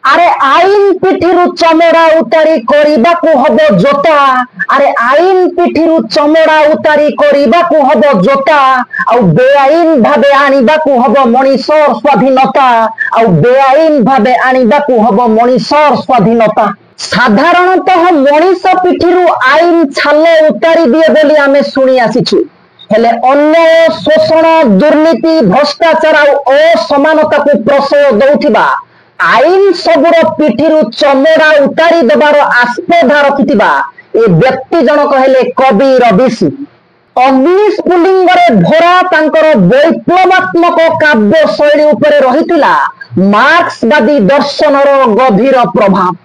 अरे आईन पिठिरु चमड़ा उतारी करिबाकु हबो जोता। अरे आईन पिठिरु चमड़ा उतारी करिबाकु हबो जोता। आउ बेआईन भाबे आनिबाकु हबो मनीषर स्वाधीनता। आउ बेआईन भाबे आनिबाकु हबो मनीषर स्वाधीनता। साधारणतः मनीष पिठिरु आईन छाल उतारी दिए बोली आमे सुनी आसीछु। हेले अन्याय शोषण दुर्नीति भ्रष्टाचार और असमानता को प्रश्रय दौथिबा आईन सबुर पिठिरु चमड़ा उतारी देवार आस्पदा रखिथिबा ए व्यक्ति जनक हेले कवि रवि सिंह। अग्निस्फुलिंग भरा तांकर वैप्लवात्मक काव्य शैली उपरे रहिथिला मार्क्सवादी दर्शनर गभीर प्रभाव।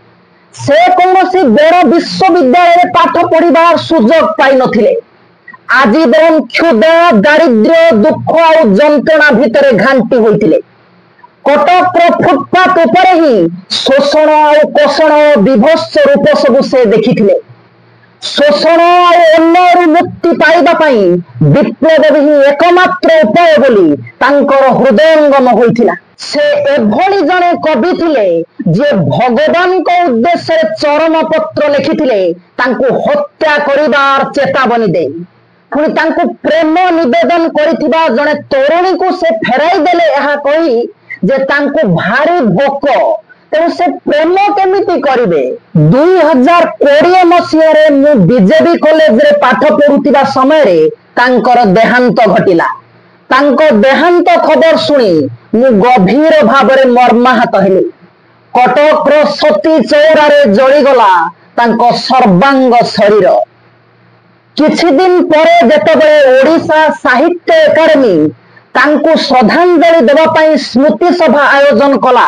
से कौनसी बड़ विश्वविद्यालय पाठ पढ़िबार सुजोग पाई नथिले। आजीवन क्षुदा दारिद्र्य दुख और जंत्रणा भितरे घांटी होइतिले। कटक फुटपाथ उपरे ही शोषण और कोषण विभत्स रूप सबु से देखिथिले। शोषण और अन्याय मुक्ति पाइबा पई विप्लव ही एकमात्र उपाय बोली तांकर हृदयंगम होइथिला। से एभली जने कवि थिले जे भगवान को उद्देश्य चरम पत्र लिखिथिले तांको हत्या करिबार चेतावनी दे। पुणी तांको प्रेम निवेदन करिथिबा जने तरुणी को से फेराई देले एहा कही जे तांको भारी भोक तेणु से प्रेम केमिति करिवे। 2020 मसीह मु बीजेपी कॉलेज रे पाठ पढ़ुथिबा समय रे तांकर देहांत घटिला। तांको देहांत खबर सुनी मु गभीर भावरे मर्माहत हेली। कटक रो सती चौरा रे जळीगला तांको सर्वांग शरीर। किछि दिन परे जेतेबेले ओडिशा साहित्य एकाडेमी तांको श्रद्धांजलि देवा पई स्मृति सभा आयोजन कला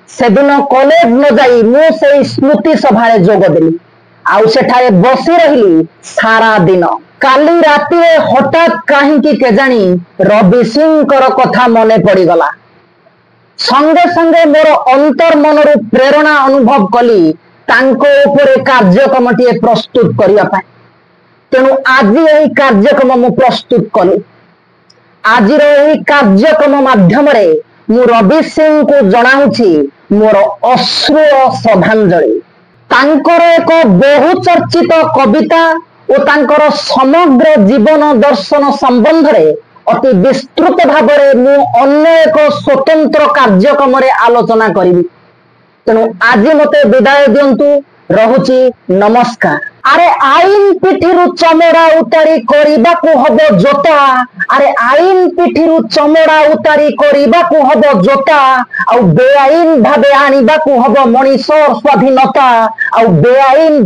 से दिन कॉलेज न जाई मु से स्मृति सभा रे जोग देली। आउ सेठारे बसी रहिली सारा दिन। काली राति हठात काहींकी केजानी रवि सिंह कथा मने पड़ी गला। संगे संगे मोर अंतर मनरु प्रेरणा अनुभव कली तांको उपरे कार्यक्रमटी प्रस्तुत करिया पाए। तेणु आज यही कार्यक्रम मु प्रस्तुत कली। आज कार्यक्रम माध्यम मु रवि सिंह को जनाऊची मोर अश्रु श्रद्धांजलि। तांकर एक बहुचर्चित कविता और तांकर समग्र जीवन दर्शन संबंध रे अति विस्तृत भाव मु अन्य एक स्वतंत्र कार्यक्रम आलोचना करी। तेणु आज मते विदाय दियंतु। रहुची नमस्कार। अरे आईन पिठिरु चमड़ा उतारी करिबाकु हबो जोता। अरे आईन पिठिरु चमड़ा उतारी करिबाकु हबो जोता। आउ बेआईन भाबे आनिबाकु हबो मनीषर स्वाधीनता। आउ बेआईन